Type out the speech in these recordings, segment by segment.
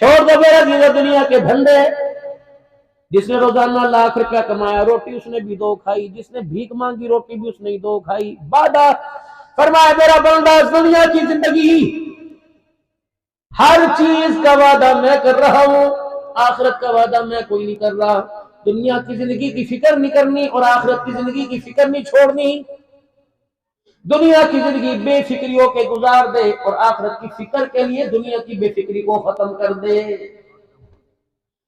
छोड़ दो मेरा जीवन दुनिया के धंधे। जिसने रोजाना लाख रुपया कमाया रोटी उसने भी 2 खाई, जिसने भीख मांगी रोटी भी उसने 2 खाई। वादा फरमाया मेरा बंदा दुनिया की जिंदगी हर चीज का वादा मैं कर रहा हूं, आखिरत का वादा मैं कोई नहीं कर रहा। दुनिया की जिंदगी की फिक्र नहीं करनी और आखिरत की जिंदगी की फिक्र नहीं छोड़नी। दुनिया की जिंदगी बेफिक्रियों के गुजार दे और आखिरत की फिक्र के लिए दुनिया की बेफिक्री को खत्म कर दे।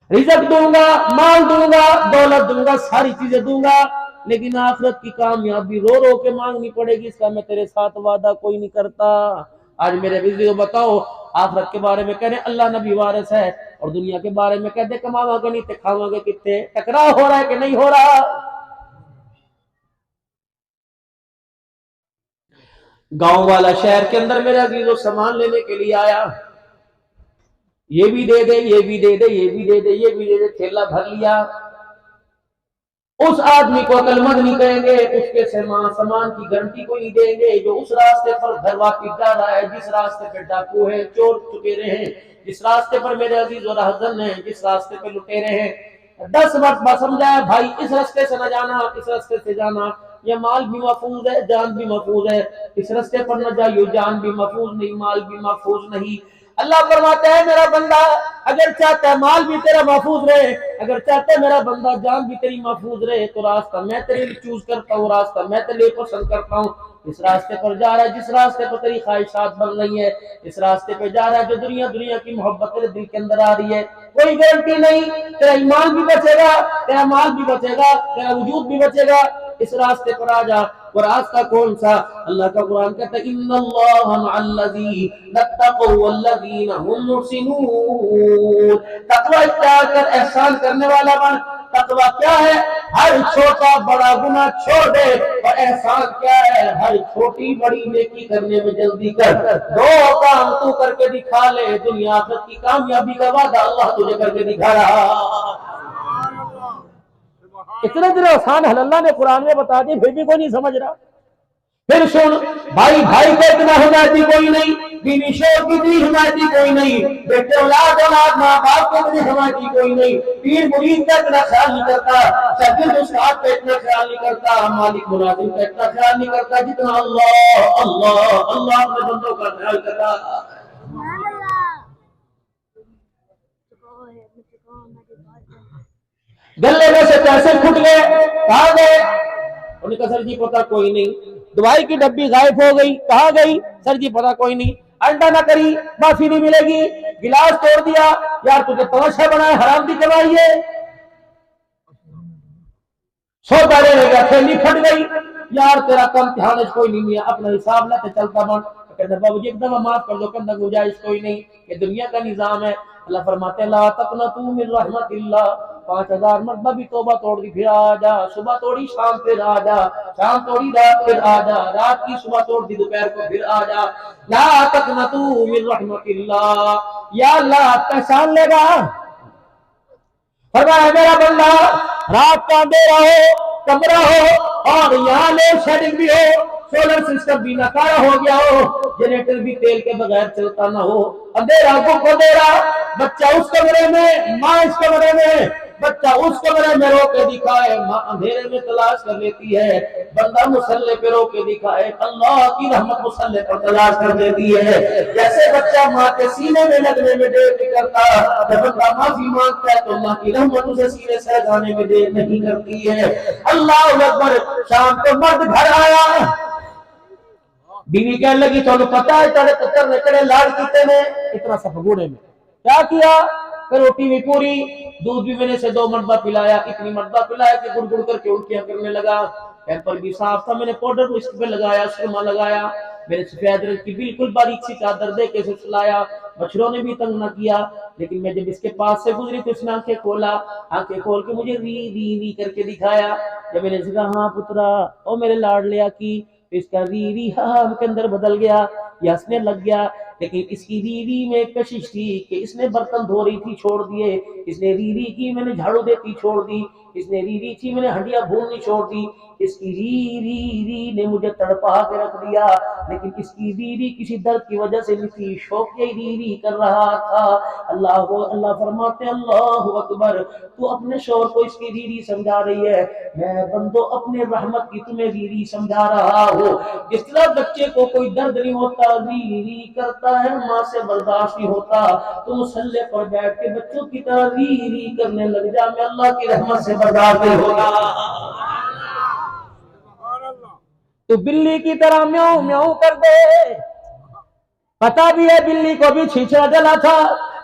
रिज़्क़ दूंगा, माल दूंगा, दौलत दूंगा, सारी चीजें दूंगा, लेकिन आखिरत की कामयाबी रो रो के मांगनी पड़ेगी, इसका मैं तेरे साथ वादा कोई नहीं करता। आज मेरे बिजली को बताओ, आखिरत के बारे में कह रहे अल्लाह नबी वारिस है और दुनिया के बारे में कहते कमावांगे नहीं तो खावांगे कितने। टकराव हो रहा है कि नहीं हो रहा? गांव वाला शहर के अंदर मेरे अजीजों सामान लेने के लिए आया, ये भी दे दे, ये भी दे दे, ये भी दे दे, ये भी दे दे, थैला भर लिया। उस आदमी को अकलमंद नहीं कहेंगे, उसके सामान की गारंटी को नहीं देंगे जो उस रास्ते पर घर वापिस जा रहा है, जिस रास्ते पे डाकू है, चोर चुकेरे हैं, जिस रास्ते पर मेरे अजीज और हसन हैं, जिस रास्ते पे लुटेरे हैं। 10 मरतबा समझाया भाई इस रास्ते से न जाना, इस रास्ते से जाना, ये माल भी महफूज है, जान भी महफूज है, इस रास्ते पर न जाइयो, जान भी महफूज नहीं, माल भी महफूज नहीं। अल्लाह फरमाता है मेरा बंदा अगर चाहता है माल भी तेरा महफूज रहे, अगर चाहता है मेरा बंदा जान भी तेरी महफूज रहे, तो रास्ता मैं तेरे लिए चूज करता हूँ, रास्ता मैं तेरे लिए पसंद करता हूँ। इस रास्ते पर जा रहा है, जिस रास्ते पर तेरी ख्वाहिशात बन रही है, इस रास्ते पे जा रहा है जो दुनिया की मोहब्बत तेरे दिल के अंदर आ रही है, कोई गारंटी नहीं तेरा ईमान भी बचेगा, तेरा माल भी बचेगा, तेरा वजूद भी बचेगा। इस रास्ते पर आ जा। और रास्ता कौन सा? अल्लाह का कुरान कहता है इन्नल्लाहा मअल्लज़ीना तक़व वल्लज़ीना हुम मुहसिनून। तक़वा इख्तियार कर, एहसान करने वाला बन। तक़वा क्या है? हर छोटा बड़ा गुनाह छोड़ दे। और एहसान क्या है? हर छोटी बड़ी नेकी करने में जल्दी कर। 2 काम तू करके दिखा ले, दुनिया आखिरत की कामयाबी का वादा अल्लाह तुझे करके दिखा रहा। इतने दिन आसान है, अल्लाह ने कुरान में बता दी, फिर भी कोई नहीं समझ रहा। फिर सुन, भाई भाई को इतना हिमायती कोई नहीं, बीवी शोर की इतनी हिमायती कोई नहीं, बेटे औलाद माँ बाप को इतनी हिमायती कोई नहीं, पीर मुरीद का इतना ख्याल नहीं करता, शागिर्द उस्ताद का इतना ख्याल नहीं करता, मालिक मुलाजिम का इतना ख्याल नहीं करता जितना अल्लाह अल्लाह अल्लाह अपने बंदों का ख्याल करता। गले में से पैसे फुट गए, कहाँ गए? उन्होंने कहा सर जी पता कोई नहीं। दवाई की डब्बी गायब हो गई, कहाँ गई? सर जी पता कोई नहीं। अंडा ना करी, माफी नहीं मिलेगी। गिलास तोड़ दिया, यार तुझे तमाशा बनाया, हराम की कमाई है। सौदा लेने गया, थैली फट गई, यार तेरा कम ध्यान कोई नहीं है, अपना हिसाब लेते चलता बन। कहते बाबू जी एकदम माफ कर दो, कहना गुंजाइश कोई नहीं, ये दुनिया का निजाम है। अल्लाह फरमाते ला तक़नतू मिन रहमतिल्लाह। 5000 मरतबा भी तौबा तोड़ दी, फिर आ जा। सुबह तोड़ी शाम फिर आ जा, शाम तोड़ी रात फिर आ जा, रात की सुबह तोड़ दी दोपहर को फिर आ जा। ला तक़नतू मिन रहमतिल्लाह। या अल्लाह पहचान लेगा। फरमाया मेरा बंदा रात का अंधेरा हो, कमरा हो और यहाँ लोड शेडिंग भी हो, सोलर सिस्टम भी नकारा हो गया हो, जनरेटर भी तेल के बगैर चलता ना हो, अंधेरा गुम अंधेरा, बच्चा उस कमरे में, माँ इस कमरे में, बच्चा उस कमरे में रो के दिखाए, माँ अंधेरे में तलाश कर लेती है, बंदा मुसल्ले पे रो के दिखाए, अल्लाह की रहमत मुसल्ले पर तलाश कर देती है। जैसे बच्चा माँ के सीने में लगने में देर नहीं करता, जब बंदा माफी मांगता है तो अल्लाह की रहमत उसे सीने से लगाने में देर नहीं करती है। अल्लाह अकबर। शाम को मर्द घर आया, बीवी कहने लगी तो पता है तेरे पुत्र ने तेरे लाड कीते ने इतना सा भगोड़े में क्या किया? रोटी भी पूरी, दूध भी मैंने से 2 मरतबा पिलाया, इतनी मरतबा पिलाया कि गुड़ गुड़ करके उल्टियां करने लगा। पैर पर भी साफ था, मैंने पाउडर इस पे लगाया, सुरमा लगाया, मेरे सफेद रंग की बिल्कुल बारीक सी चादर दे के सुलाया, मच्छरों ने भी तंग न किया। लेकिन मैं जब इसके पास से गुजरी तो इसने आंखें खोला, आंखें खोल के मुझे री री री करके दिखाया। जब मैंने कहा हाँ पुत्रा ओ मेरे लाडलिया की, इसका री हाँ के अंदर बदल गया, ये हंसने लग गया। लेकिन इसकी रीरी में एक कशिश थी कि इसने बर्तन धो रही थी छोड़ दिए, इसने रीरी की मैंने झाड़ू देती छोड़ दी, इसने रीरी थी मैंने हंडिया भूननी छोड़ दी, इसकी री ने मुझे तड़पा के रख दिया। लेकिन इसकी बीवी किसी दर्द की वजह से नीति शौक री कर रहा था। अल्लाह फरमाते अल्लाह अकबर, तू अपने शौहर को इसकी री समझा रही है, मैं बंदो अपने रहमत की तुम्हें री समझा रहा हूँ। जिस तरह बच्चे को कोई दर्द नहीं होता, री करता है, माँ से बर्दाश्त नहीं होता, तो मुसल्ले पर बैठ के बच्चों की तरह री करने लग जा, मैं अल्लाह की रहमत से बर्दाश्त नहीं होगा। तो बिल्ली की तरह म्याऊं म्याऊं कर दे। पता भी है बिल्ली को भी छींचड़ा जला था,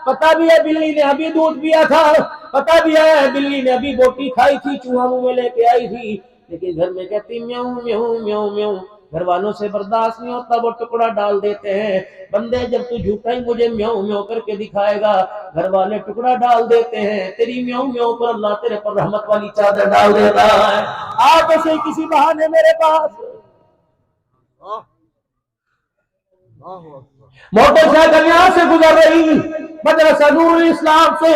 पता भी है बिल्ली ने अभी दूध पिया था, पता भी है बिल्ली ने अभी बोटी खाई थी, चूहा मुंह में लेके आई थी, लेकिन घर में कहती म्याऊं म्याऊं म्याऊं म्याऊं। घर वालों से बर्दाश्त नहीं होता, वो टुकड़ा डाल देते हैं। बंदे जब तू झूठा ही मुझे म्याऊं म्याऊं करके दिखाएगा, घर वाले टुकड़ा डाल देते हैं। तेरी म्याऊं म्याऊं पर अल्लाह तेरे पर रहमत वाली चादर डाल देता है। आ तो सही किसी बहाने मेरे पास। मोटरसाइकिल यहाँ से गुजर रही, मदरसा नूर इस्लाम से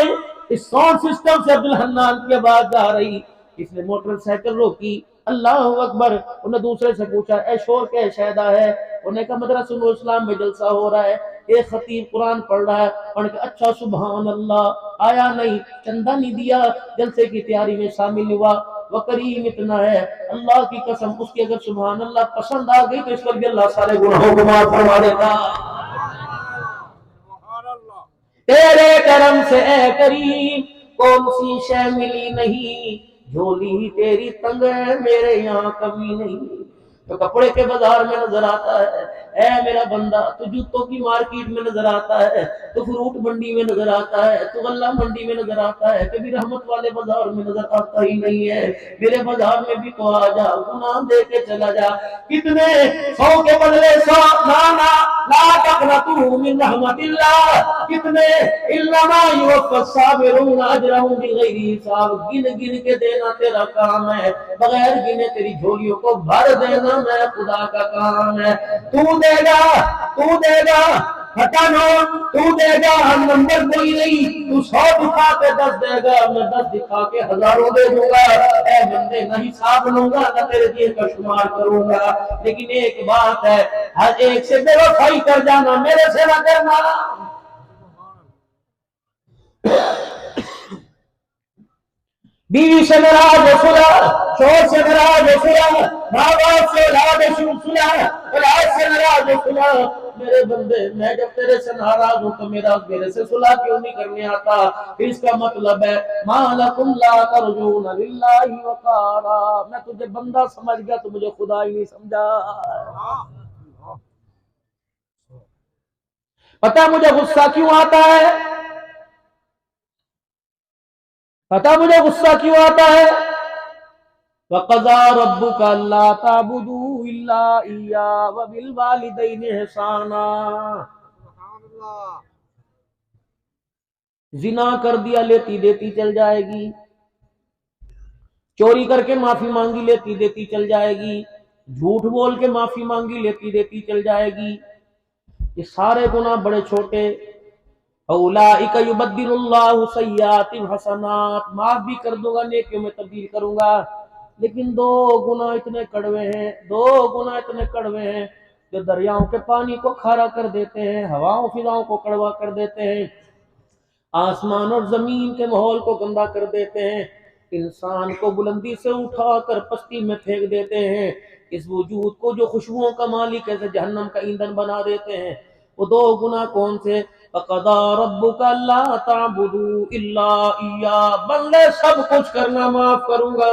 इस साउंड सिस्टम से अब्दुल हन्नान की आवाज जा रही। इसने मोटरसाइकिल रोकी, अल्लाह अकबर। उन्हें दूसरे से पूछा ए शोर क्या शहदा है? उन्हें कहा मदरसा नूर इस्लाम में जलसा हो रहा है, एक खतीब कुरान पढ़ रहा है। उन्होंने कहा अच्छा सुभान अल्लाह। आया नहीं, चंदा नहीं दिया, जलसे की तैयारी में शामिल हुआ। वह करीम इतना है, अल्लाह की कसम, उसकी अगर सुभान अल्लाह पसंद आ गई तो इस पर भी अल्लाह सारे गुनाहों को माफ फरमा देता। तेरे करम से ए करीम कौन सी शय मिली नहीं, झोली तेरी तंग है मेरे यहाँ कभी नहीं। तो कपड़े के बाजार में नजर आता है ऐ मेरा बंदा, तो जूतों की मार्केट में नजर आता है, तो फ्रूट मंडी में नजर आता है, तो गल्ला मंडी में नजर आता है, कभी रहमत वाले बाजार में नजर आता ही नहीं है। मेरे बाजार में भी तो आ जा, गुनाह दे के चला जा। कितने 100 के बदले 100, ना ला तकनतू मिन रहमतिल्लाह, कितने इल्लमा युवफ़्फ़स साबिरून अजरहुम बिगैरि हिसाब। गिन गिन के देना तेरा काम है, बगैर गिने तेरी झोलियों को भर देना मैं खुदा का काम है। तू देगा हटा नोट, तू देगा, हम नंबर कोई नहीं। तू 100 दिखा के 10 देगा, मैं 10 दिखा के हजारों दे दूंगा। ऐ बंदे न हिसाब लूंगा न तेरे दिल का शुमार करूंगा, लेकिन एक बात है, हर एक से बेवफाई कर जाना, मेरे से न करना। बीवी से नाराज हो सुला, शोहर से नाराज हो सुला, माँ बाप से औलाद सुला, औलाद से नाराज हो सुला। मेरे बंदे, मैं जब तेरे से नाराज हूं तो मेरे से सुलह क्यों नहीं करने आता? इसका मतलब है मालकुम ला तरजून लिल्लाहि वकारा, मैं तुझे बंदा समझ गया तो मुझे खुदा ही नहीं समझा। पता मुझे गुस्सा क्यों आता है? पता मुझे गुस्सा क्यों आता है? वक़ज़ा रब्बुका अल्ला ताबुदू इल्ला इय्या व बिल वालिदैनि इहसाना। जिना कर दिया लेती देती चल जाएगी, चोरी करके माफी मांगी लेती देती चल जाएगी, झूठ बोल के माफी मांगी लेती देती चल जाएगी। ये सारे गुनाह बड़े छोटे। औलाइका युबद्दिलुल्लाहु सय्यातिहिम हसनात, माफ भी कर दूंगा, नेकियों में तब्दील करूंगा। लेकिन 2 गुनाह इतने कड़वे हैं जो दरियाओं के पानी को खारा कर देते हैं, हवाओं फिजाओं को कड़वा कर देते हैं, आसमान और जमीन के माहौल को गंदा कर देते हैं, इंसान को बुलंदी से उठाकर पस्ती में फेंक देते हैं, इस वजूद को जो खुशबुओं का मालिक है जहन्नम का ईंधन बना देते हैं। वो 2 गुनाह कौन से? फ़क़ज़ा रब्बुका अल्ला ताबुदू इल्ला इय्या, बंदे सब कुछ करना माफ करूंगा,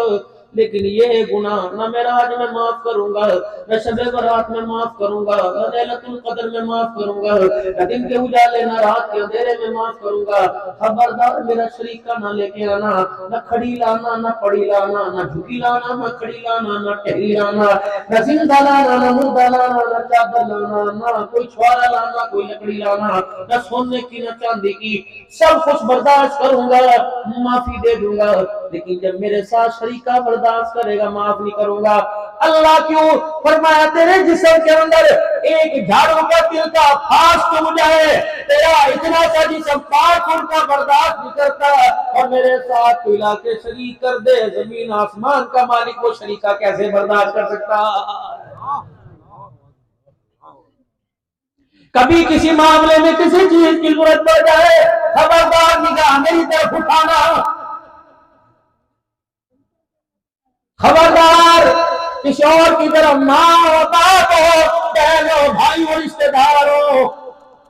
लेकिन ये गुनाह न मेराज में माफ करूंगा, न शब बरात में माफ करूंगा, न लैलतुल कद्र में माफ करूंगा, न दिन के उजाले न रात के अंधेरे में माफ करूंगा। खबरदार मेरा शरीका न लेके आना, न खड़ी लाना न पड़ी लाना, न झुकी लाना न खड़ी लाना, न टहली लाना, न जिंदा लाना न मुर्दा लाना, न चादर लाना, न कोई छुआरा लाना, कोई लकड़ी लाना, न सोने की न चांदी की, सब कुछ बर्दाश्त करूंगा, माफी दे दूंगा, लेकिन जब मेरे साथ शरीका बर्दाश्त करेगा माफ नहीं करूंगा। अल्लाह क्यों? फरमाया तेरे जिस्म के अंदर एक झाड़ू का तिल का फास चुभ जाए, तेरा इतना सा जिस्म 5 फुट का बर्दाश्त नहीं करता, और मेरे साथ पिला के शरीक कर दे, जमीन आसमान का मालिक वो शरीका कैसे बर्दाश्त कर सकता? कभी किसी मामले में किसी चीज की जरूरत पड़ जाए, खबरदार निगाह मेरी तरफ उठाना, खबरदार किसी और की तरफ माँ हो, बाप हो, बहन हो, भाई हो, रिश्तेदार हो,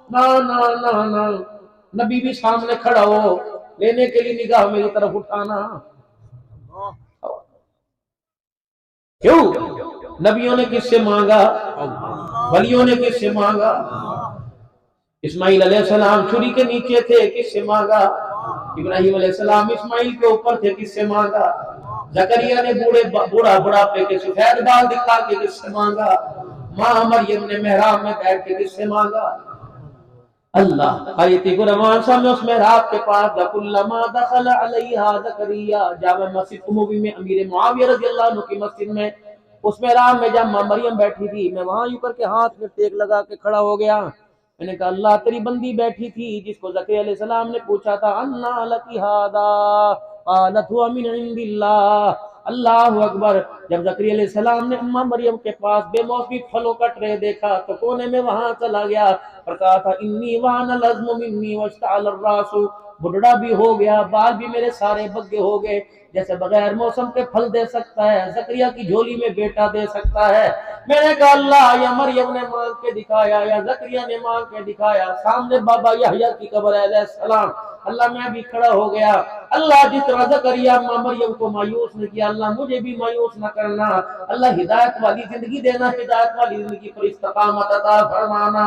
ना ना ना ना, नबी भी सामने खड़ा हो, लेने के लिए निगाह मेरी तरफ उठाना। क्यों? नबियों ने किससे मांगा? वलियों ने किससे मांगा? इस्माइल अलैहिस्सलाम छुरी के नीचे थे, किससे मांगा? इब्राहिम अलैहिस्सलाम इस्माइल के ऊपर थे, किससे मांगा? जकरिया ने बुढ़ापे के सफेद बाल दिखा के किससे मांगा? माँ मरियम ने मेहराब में बैठ के किससे मांगा? अल्लाह आयती कुरान में उस मेहराब के पास दकुल्लमा दखल अलैहा जकरिया, जामे मस्जिद उमवी में अमीर मुआविया रज़ियल्लाहु अन्हु की मस्जिद में, उस मेहराब में जब माँ मरियम बैठी थी, मैं वहां यूं करके हाथ में टेक लगा के खड़ा हो गया। मैंने कहा अल्लाह तेरी बंदी बैठी थी जिसको ज़करिया अलैहिस्सलाम ने पूछा था अन्ना लकी हादा क़ालत हुवा मिन इंदिल्लाह। अल्लाह अकबर। जब ज़करिया अलैहिस्सलाम ने अम्मा मरियम के पास बेमौसमी फलों का ट्रे देखा तो कोने में वहां चला गया और कहा था इन्नी वाना लज़्मु मिन्नी वश्तअल अर्रासु, बुढ़ा भी हो गया, बाल भी मेरे सारे बग्गे हो गए, जैसे बगैर मौसम के फल दे सकता है ज़करिया की झोली में बेटा दे सकता है। मैंने कहा अल्लाह, या मरियम ने मांग के दिखाया या ज़करिया ने मांग के दिखाया, सामने बाबा यहया की कब्र है अलैहिस्सलाम। अल्लाह मैं भी खड़ा हो गया। अल्लाह जिस तरह ज़करिया अम्मा मरियम को मायूस ने किया, अल्लाह मुझे भी मायूस न करना। अल्लाह हिदायत वाली जिंदगी देना, हिदायत वाली जिंदगी पर इस्तिकामत अता फरमाना।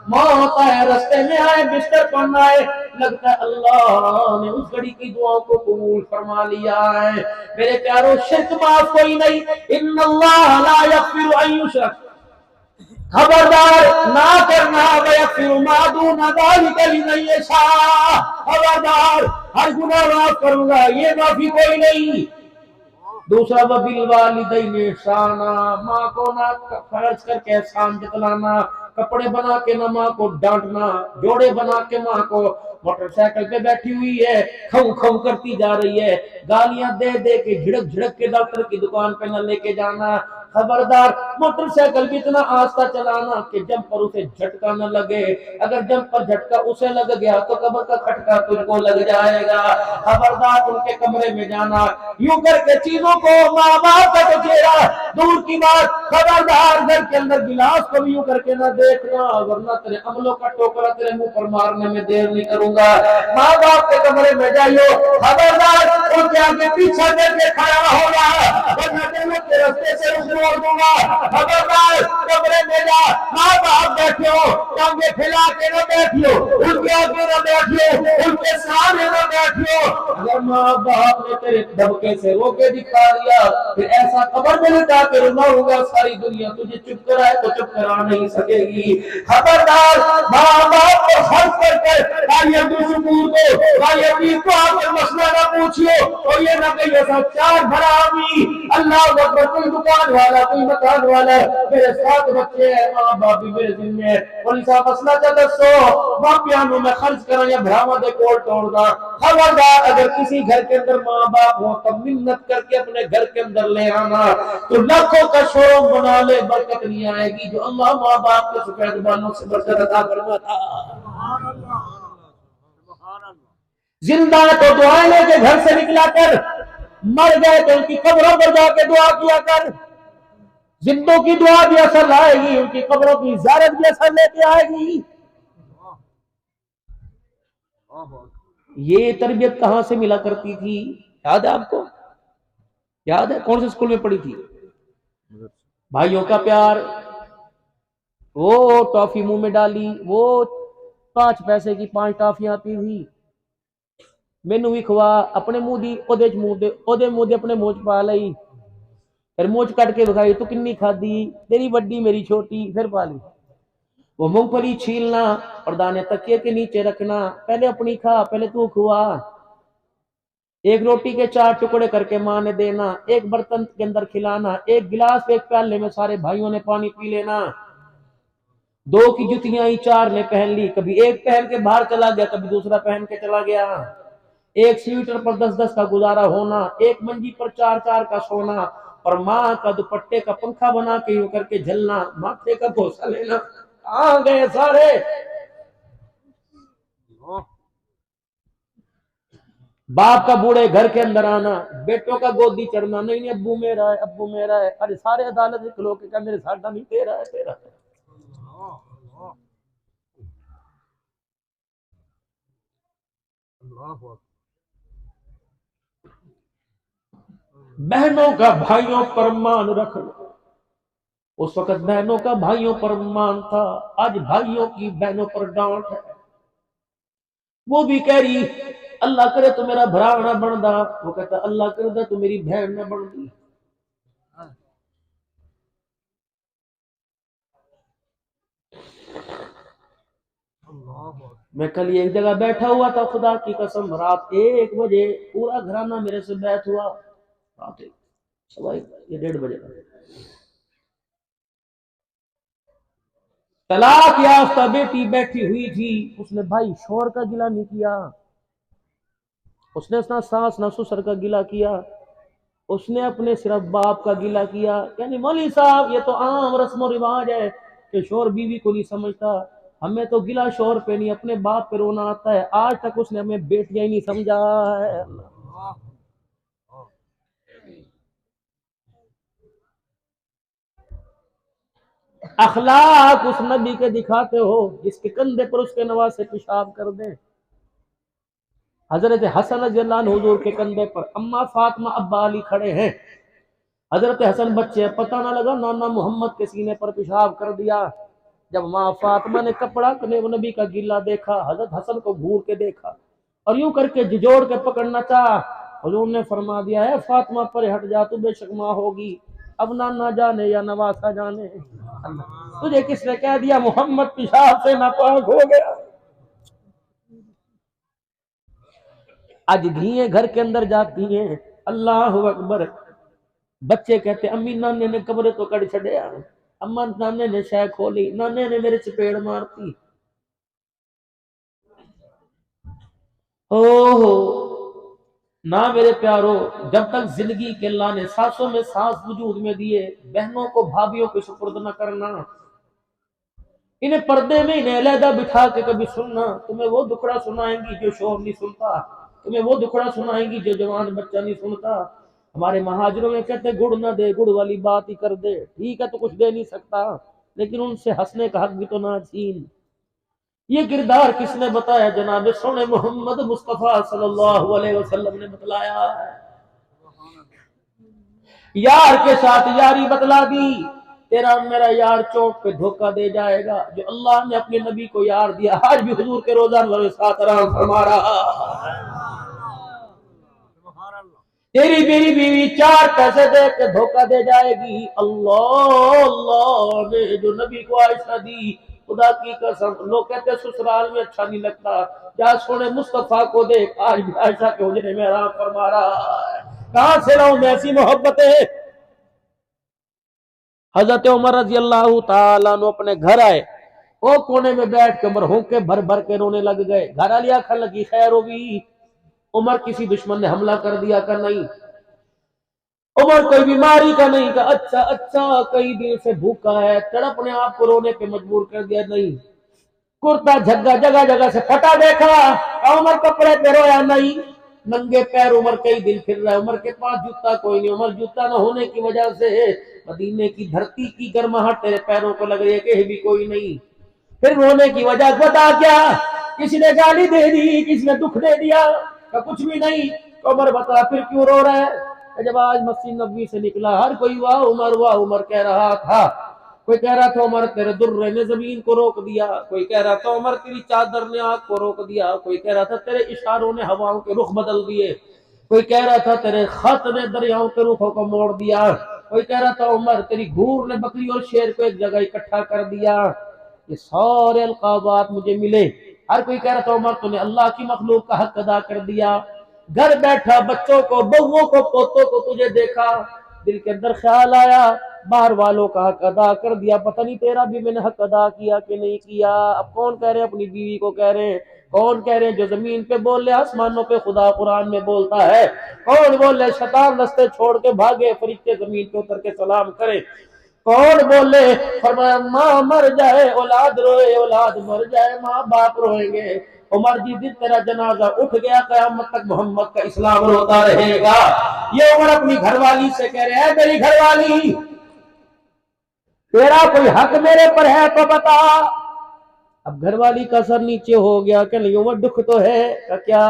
मौत है रास्ते में आए, बिस्तर पर आए, लगता है अल्लाह ने उस घड़ी की दुआओं को कबूल फरमा लिया है। मेरे प्यारों, शिर्क माफ कोई नहीं, इन्नल्लाह ला यग़फिरु अन युशरक, खबरदार ना करना, खबरदार हर गुनाह माफ करूंगा, ये माफी कोई नहीं। दूसरा वबिल वालिदैनि ihसाना, माँ को ना खर्च करके एहसान जतलाना, कपड़े बना के ना माँ को डांटना, जोड़े बना के माँ को, मोटरसाइकिल पे बैठी हुई है खम खम करती जा रही है, गालियां दे दे के झिड़क झिड़क के डॉक्टर की दुकान पे न लेके जाना। खबरदार मोटरसाइकिल भी इतना आस्ता चलाना कि जब पर उसे झटका न लगे, अगर जब पर झटका उसे लग गया तो कब्र का खटका तुझको लग जाएगा। खबरदार उनके कमरे में जाना, यूं करके चीजों को माँ बाप का तो चेहरा दूर की बात, खबरदार घर के अंदर गिलास को भी यूं करके न देखना, वरना तेरे अमलों का टोकरा तेरे मुंह पर मारने में देर नहीं करूंगा। माँ बाप के कमरे में जाइयो, खबरदार उनके आगे पीछा करके खड़ा होगा, वरना तेरे रास्ते से छोड़ दूंगा। खबरदार कमरे में जा, माँ बाप बैठे हो, टांगे फैला के न बैठियो, उनके आगे न बैठियो, उनके सामने न बैठियो। अगर माँ बाप ने तेरे धमके से रोके दिखा दिया, फिर ऐसा कब्र में लटा के रोना होगा, सारी दुनिया तुझे चुप कराए तो चुप करा नहीं सकेगी। खबरदार माँ बाप को खर्च करके को आकर मसला ना पूछियो, और ये ना कहिए सब चार भरा आदमी, अल्लाह अकबर, कोई दुकान वाला कोई मकान वाला, मेरे 7 बच्चे हैं, माँ बाप भी मेरे जिम्मे है, और ऐसा मसला चल सो मापियानों में खर्च करना या भरावा दे कोल तोड़ना। खबरदार अगर किसी घर के अंदर माँ बाप हो तो मिन्नत करके अपने घर के अंदर ले आना, तो लाखों का शोरूम बना ले, बरकत नहीं आएगी जो अल्लाह माँ बाप के सफेद बालों से बरकत अता फरमाता। जिंदा तो दुआएं लेके घर से निकला कर, मर गए तो उनकी कब्रों पर जाके दुआ किया कर। जिंदों की दुआ भी असर लाएगी, उनकी कब्रों की ज़ियारत भी असर लेके आएगी। ये तरबियत कहां से मिला करती थी, याद है आपको? याद है कौन से स्कूल में पढ़ी थी? भाइयों का प्यार, वो टॉफी मुंह में डाली, वो 5 पैसे की 5 टॉफियां आती थी, मैनू भी खवा, अपने मुंह दी ओदे मुंह दे अपने मुंह च पा लई, फिर मुंह च कट के दिखाई, तू किन्नी खादी, तेरी बड्डी मेरी छोटी, फिर पा ली। वो मूंगफली छीलना और दाने तकिए के नीचे रखना, पहले अपनी खा, पहले तू खुआ। एक रोटी के 4 टुकड़े करके माँ ने देना, एक बर्तन के अंदर खिलाना, एक गिलास एक प्याले में सारे भाइयों ने पानी पी लेना। 2 की जुतियां 4 ने पहन ली, कभी एक पहन के बाहर चला गया, कभी दूसरा पहन के चला गया। एक स्वेटर पर 10-10 का गुजारा होना, एक मंजी पर 4-4 का सोना, और माँ का दुपट्टे का पंखा बना के यूं करके झलना, माथे का भोसा लेना। आ गए सारे। बाप का बूढ़े घर के अंदर आना, बेटों का गोदी चढ़ना, नहीं नहीं अब्बू मेरा है, अब्बू मेरा है। अरे सारे अदालत के लोग क्या मेरे साडा नहीं, तेरा है, तेरा है। बहनों का भाइयों पर मान रख लो। उस वक्त बहनों का भाइयों पर मान था, आज भाइयों की बहनों पर डांट है। वो भी कह रही अल्लाह करे तो मेरा भरा ना बनदा, वो कहता अल्लाह करे तो मेरी बहन ना बनदी। मैं कल एक जगह बैठा हुआ था, खुदा की कसम, रात 1 बजे पूरा घराना मेरे से बैठ हुआ। रात 1 सवा 1 या 1:30 बजे तलाक याफ्ता बेटी बैठी हुई थी। उसने भाई शोर का गिला नहीं किया, उसने अपना सास ना ससुर का गिला किया, उसने अपने सिर्फ बाप का गिला किया। यानी मौलवी साहब ये तो आम रस्म रिवाज है कि शोर बीवी को नहीं समझता, हमें तो गिला शोर पे नहीं अपने बाप पे रोना आता है। आज तक उसने हमें बेटियां ही नहीं समझा है। अखलाक उस नबी के दिखाते हो जिसके कंधे पर उसके नवासे पेशाब कर दे। हजरत हसन रज़ी अल्लाह अन्हु हुजूर के कंधे पर, अम्मा फातिमा अब्बा अली खड़े हैं। हजरत हसन बच्चे, पता ना लगा नाना मोहम्मद के सीने पर पेशाब कर दिया। जब माँ फातिमा ने कपड़ा नबी का गीला देखा, हजरत हसन को घूर के देखा और यूं करके झिझोड़ के पकड़ना चाहा। हुजूर ने फरमा दिया है फातिमा पर हट जा, तू बेशक माँ होगी, अब नाना जाने या नवासा जाने। तुझे किसने कह दिया मोहम्मद पेशाब से नापाक हो गया। आज धिये घर के अंदर जाती हैं, अल्लाह अकबर, बच्चे कहते अम्मी नाने ने कमरे तो कड़ छड़िया, अम्मा नाने ने शह खोली, नाने ने मेरे चपेड़ मारती। ओहो ना मेरे प्यारो, जब तक जिंदगी के अल्लाह ने सांसों में सांस वजूद में दिए, बहनों को भाभियों के सुपुर्द न करना। इन्हें पर्दे में इन्हें अलहदा बिठा के कभी सुनना। तुम्हें वो दुखड़ा सुनाएंगी जो शोर नहीं सुनता, तुम्हें वो दुखड़ा सुनाएंगी जो जवान बच्चा नहीं सुनता। हमारे महाजरों में कहते गुड़ ना दे, गुड़ वाली बात ही कर दे। ठीक है तो कुछ दे नहीं सकता, लेकिन उनसे हंसने का हक भी तो ना छीन। ये किरदार किसने बताया? जनाब सोने मोहम्मद मुस्तफा सल्लल्लाहु अलैहि वसल्लम ने बतलाया। यार के साथ यारी बतला दी, तेरा मेरा यार चौक पे धोखा दे जाएगा। जो अल्लाह ने अपने नबी को यार दिया, आज भी हुजूर के रोजान साथ आराम फरमा रहा। तेरी मेरी बीवी 4 पैसे दे के धोखा दे जाएगी। अल्लाह ने जो नबी को आयशा दी, खुदा की कसम, लोग कहते ससुराल में अच्छा नहीं लगता, क्या सोने मुस्तफा को देख, आज भी आयशा के हुजरे में आराम फरमा रहा है। कहां से लाऊं मैं ऐसी मोहब्बतें? हजरत उमर रजी अल्लाह ताला अन्हु अपने घर आए, वो कोने में बैठ के उमर होके भर भर के रोने लग गए। घर वाली आखन लगी खैर होगी, उमर किसी दुश्मन ने हमला कर दिया का नहीं, उमर कोई बीमारी का नहीं का, अच्छा अच्छा कई दिन से भूखा है, तड़पने आप को रोने पे मजबूर कर दिया नहीं, कुर्ता झग्गा जगह जगह से फटा देखा, उमर कपड़े पे रोया नहीं, नंगे पैर उमर कई दिन फिर रहा है, उमर के पास जूता कोई नहीं, उमर जूता न होने की वजह से मदीने की धरती की गर्माहट तेरे पैरों को लग रही है, कहीं भी कोई नहीं। फिर रोने की वजह बता क्या? किसी ने गाली दे दी, किसी ने दुख दे दिया? कुछ भी नहीं। उमर बता फिर क्यों रो रहा है? जब आज मस्जिद नबवी से निकला, हर कोई वाह उमर कह रहा था। कोई कह रहा था उमर तेरे दुर्रे ने जमीन को रोक दिया, कोई कह रहा था उमर तेरी चादर ने आग को रोक दिया, कोई कह रहा था तेरे इशारों ने हवाओं के रुख बदल दिए, कोई कह रहा था तेरे खत ने दरियाओं के रुखों को मोड़ दिया, कोई कह रहा था उमर तेरी घूर ने बकरी और शेर को एक जगह इकट्ठा कर दिया। ये सारे अलकाबात मुझे मिले। हर कोई कह रहा था उमर तूने अल्लाह की मखलूक का हक अदा कर दिया। घर बैठा बच्चों को, बहुओं को, पोतों को तुझे देखा, दिल के अंदर ख्याल आया बाहर वालों का हक अदा कर दिया, पता नहीं तेरा भी मैंने हक अदा किया कि नहीं किया। अब कौन कह रहे हैं अपनी बीवी को कह रहे हैं, कौन कह रहे हैं जो जमीन पे बोल रहे आसमानों पे खुदा कुरान में बोलता है, कौन बोल रहे शैतान रास्ते छोड़ के भागे फरिश्ते जमीन पे उतर के सलाम करे, कौन बोले? फरमाया माँ मर जाए औलाद रोए, औलाद मर जाए माँ बाप रोएंगे। उमर जी दिन तेरा जनाजा उठ गया, क़यामत तक मोहम्मद का इस्लाम रोता रहेगा। ये उमर अपनी घरवाली से कह रहे हैं, मेरी घरवाली तेरा कोई हक मेरे पर है तो बता। अब घरवाली का सर नीचे हो गया कि नहीं उमर दुख तो है क्या?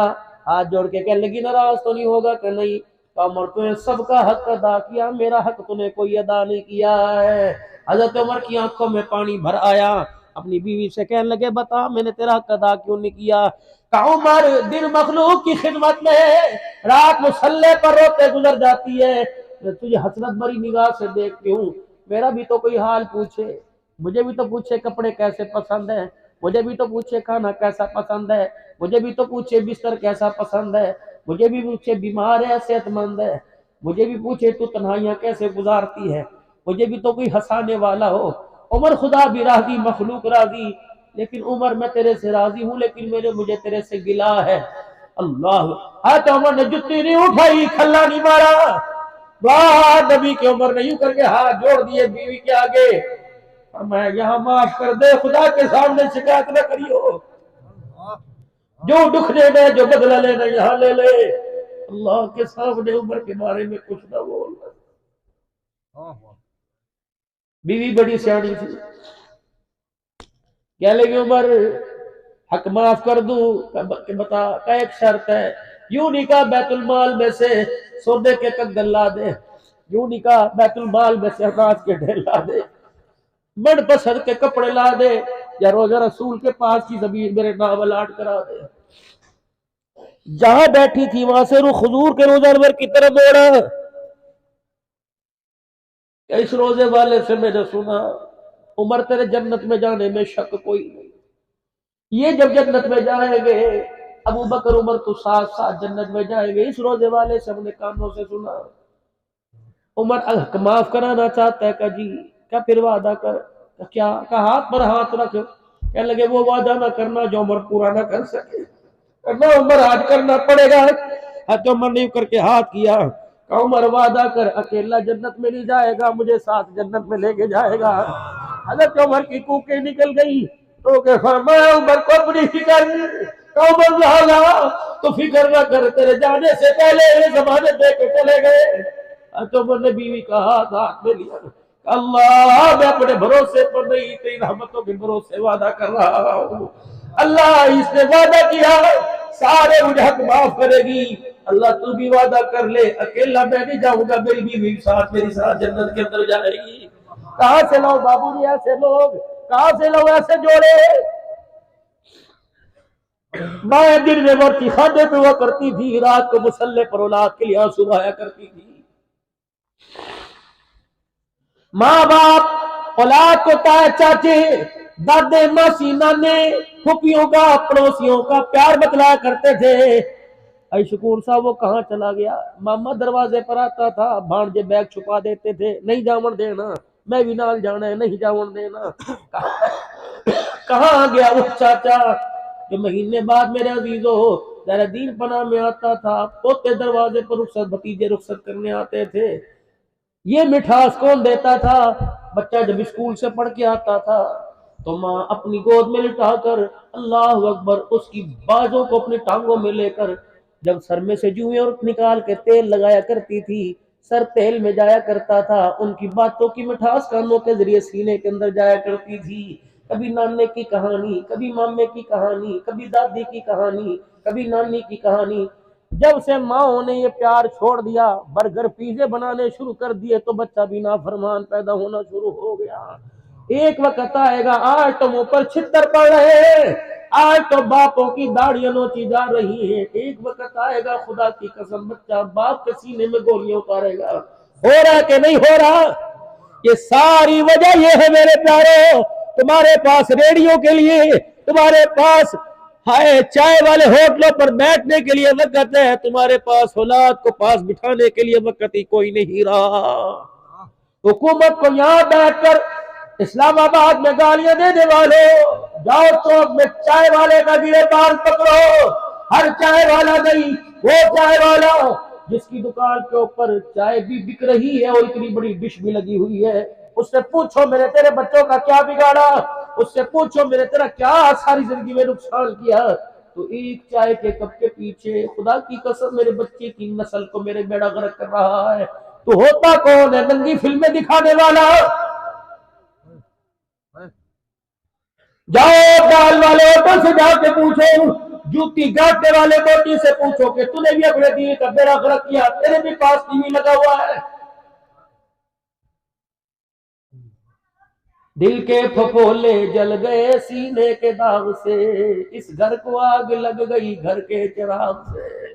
हाथ जोड़ के कहने लगी नाराज तो नहीं होगा कि नहीं? उमर तूने सबका हक अदा किया, मेरा हक तूने कोई अदा नहीं किया है। हजरत उमर की आंखों में पानी भर आया, अपनी बीवी से कहने लगे बता मैंने तेरा हक अदा क्यों नहीं किया? कहा उमर दिन मखलूक की खिदमत में रात मुसल्ले पर रोते गुजर जाती है, मैं तुझे हसरत भरी निगाह से देखती हूँ, मेरा भी तो कोई हाल पूछे, मुझे भी तो पूछे कपड़े कैसे पसंद है, मुझे भी तो पूछे खाना कैसा पसंद है, मुझे भी तो पूछे बिस्तर कैसा पसंद है, मुझे भी पूछे बीमार है सेहतमंद है, मुझे भी पूछे तू तन्हाइयां कैसे गुजारती है, मुझे भी तो कोई हंसाने वाला हो। उमर खुदा भी राजी मखलूक राजी, लेकिन उमर मैं तेरे से राजी हूँ लेकिन मुझे तेरे से गिला है। अल्लाह, हाथ उमर ने जुत्ती नहीं उठाई, खल्ला नहीं मारा, वाह नबी के उमर ने यूं करके हाथ जोड़ दिए बीवी के आगे, और मैं यहाँ माफ कर दे, खुदा के सामने शिकायत न करियो, जो दुख देना जो बदला लेना यहाँ ले ले, अल्लाह के सामने उमर के बारे में कुछ ना बोल। बीवी बड़ी सियाणी थी, क्या लगी उमर हक माफ कर दूं? बता का एक शर्त है, यूं नहीं कहा बैतुल माल में से सौदे के कद्दर ला दे, यूं नहीं कहा बैतुल माल में से अनाज के ढेर ला दे, मन पसंद के कपड़े ला दे, या रोजा रसूल के पास की जमीन मेरे नाम अलाट करा दे। जहां बैठी थी वहां से रुख हुजूर के रोजा अनवर की तरफ मोड़ा। इस रोजे वाले से मैंने सुना उमर तेरे जन्नत में जाने में शक कोई नहीं, ये जब जन्नत में जाएंगे अबू बकर उमर तो साथ साथ जन्नत में जाएंगे। इस रोजे वाले से हमने कानों से सुना उमर हक माफ कराना चाहता है का जी क्या फिर वादा कर, क्या का हाथ पर हाथ रख, कहने लगे वो वादा ना करना जो उमर पूरा ना कर सके, करना उमर हाथ करना पड़ेगा। हाथ उमर ने करके हाथ किया, उमर वादा कर अकेला जन्नत में नहीं जाएगा, मुझे साथ जन्नत में लेके जाएगा। हजरत उमर की कूकें निकल गई तो फरमाया उमर को अपनी फिक्र, उमर तो फिक्र ना कर, तेरे जाने से पहले जमाने दे के चले गए। तो उमर ने बीवी का हाथ हाथ में लिया, अल्लाह मैं अपने भरोसे पर नहीं तेरी रहमतों के भरोसे वादा कर रहा हूँ, अल्लाह इसने वादा किया सारे मुझे हक माफ करेगी, अल्लाह तू भी वादा कर ले अकेला मैं नहीं जाऊंगा, मेरी बीवी साथ मेरी साथ जन्नत के अंदर जाएगी। कहां से लो बाबू जी ऐसे लोग, कहां से लो ऐसे जोड़े? मैं दिन में वर्ती खाने पे हुआ करती थी, रात को मुसल्ले पर औलाद के लिए आंसू बहाया करती थी। माँ बाप औलाद को ताए चाचे दादे मासी नाने फुफियों का पड़ोसियों का प्यार बतलाया करते थे। आई शकूर साहब वो कहाँ चला गया? मामा दरवाजे पर आता था, भांजे बैग छुपा देते थे, नहीं जावन देना, मैं भी नाल जाना है, नहीं जावन देना। कहाँ गया वो चाचा जो महीने बाद मेरे अजीजों जरा दीन पना में आता था, पोते दरवाजे पर रुखसत भतीजे रुखसत करने आते थे। ये मिठास कौन देता था? बच्चा जब स्कूल से पढ़ के आता था तो माँ अपनी गोद में लिटाकर अल्लाह अकबर उसकी बाजों को अपनी टांगों में लेकर जब सर में से जुएं और निकाल के तेल लगाया करती थी, सर तेल में जाया करता था, उनकी बातों की मिठास कानों के जरिए सीने के अंदर जाया करती थी। कभी नाने की कहानी, कभी मामे की कहानी, कभी दादी की कहानी, कभी नानी की कहानी। जब से माओ ने ये प्यार छोड़ दिया, बर्गर पिज़्ज़े बनाने शुरू कर दिए तो बच्चा भी नाफरमान पैदा होना शुरू हो गया। एक वक्त आएगा आज तो मुंह पर छितर पड़ रहे हैं, आज तो बापों की दाढ़ियां नोची जा रही है, एक वक्त आएगा खुदा की कसम बच्चा बाप के सीने में गोलियां उतारेगा। हो रहा कि नहीं हो रहा? ये सारी वजह ये है मेरे प्यारों, तुम्हारे पास रेडियो के लिए, तुम्हारे पास हाय चाय वाले होटलों पर बैठने के लिए वक्त है, तुम्हारे पास औलाद को पास बिठाने के लिए वक्त ही कोई नहीं रहा। हुकूमत को यहाँ बैठकर इस्लामाबाद में गालियां देने वालों, जाओ चौक में चाय वाले का गिरफ्तार पकड़ो। हर चाय वाला नहीं, वो चाय वाला जिसकी दुकान के ऊपर चाय भी बिक रही है और इतनी बड़ी डिश भी लगी हुई है, उससे पूछो मैंने तेरे बच्चों का क्या बिगाड़ा, उससे पूछो मैंने तेरा क्या सारी जिंदगी में नुकसान किया। तो एक चाय के कप के पीछे खुदा की कसम मेरे बच्चे की नस्ल को मेरे बेड़ा गर्क कर रहा है। तो होता कौन है? नंगी फिल्में दिखाने वाला। जाओ दाल वाले ऑटो से जाके पूछो, जूती गाटने वाले मोटी से पूछो कि तूने भी अपने दिए का बेड़ा गर्क किया, तेरे भी पास टीवी लगा हुआ है। दिल के फफोले जल गए सीने के दाग से, इस घर को आग लग गई घर के चिराग से।